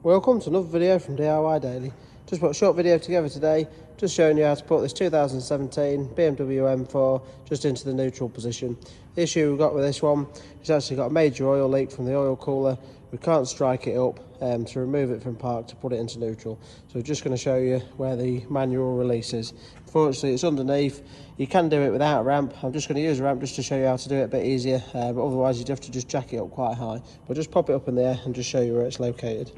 Welcome to another video from DIY Daily. Just put a short video together today, just showing you how to put this 2017 BMW M4 just into the neutral position. The issue we've got with this one is actually got a major oil leak from the oil cooler. We can't strike it up to remove it from park to put it into neutral. So we're just going to show you where the manual release is. Unfortunately, it's underneath. You can do it without a ramp. I'm just going to use a ramp just to show you how to do it a bit easier, but otherwise you'd have to just jack it up quite high. But just pop it up in the air and just show you where it's located.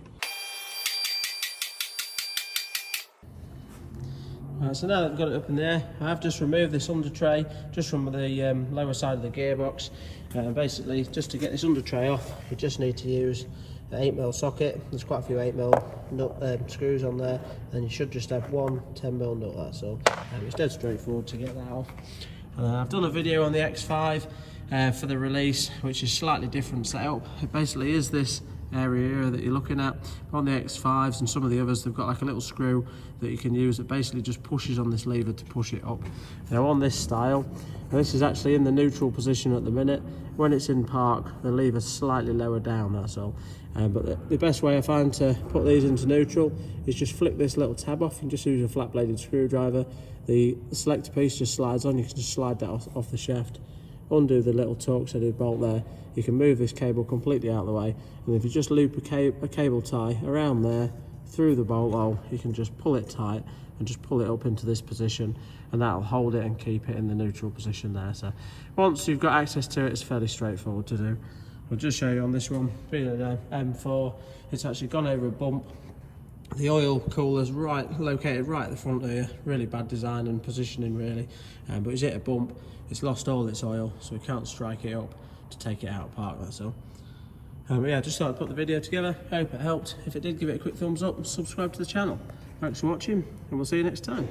Right, so now that I've got it up in there, I have just removed this under tray just from the lower side of the gearbox. Basically, just to get this under tray off, you just need to use an 8mm socket. There's quite a few 8mm nut screws on there, and you should just have one 10mm nut, that's all. It's dead straightforward to get that off. I've done a video on the X5 for the release, which is slightly different setup. It basically is this area here that you're looking at. On the X5s and some of the others, they've got like a little screw that you can use that basically just pushes on this lever to push it up. Now on this style, this is actually in the neutral position at the minute. When it's in park, the lever's slightly lower down, that's all. But the best way I find to put these into neutral is just flick this little tab off and just use a flat bladed screwdriver. The selector piece just slides on, you can just slide that off the shaft. Undo the little Torx-headed bolt there. You can move this cable completely out of the way, and if you just loop a cable tie around there through the bolt hole, you can just pull it tight and just pull it up into this position, and that'll hold it and keep it in the neutral position there. So once you've got access to it, it's fairly straightforward to do. I'll just show you on this one, being an M4, it's actually gone over a bump. The oil cooler's located right at the front here. Really bad design and positioning really, but it's hit a bump. It's lost all its oil, so we can't strike it up to take it out of park, that's all. But yeah, just thought I'd put the video together. Hope it helped. If it did, give it a quick thumbs up and subscribe to the channel. Thanks for watching, and we'll see you next time.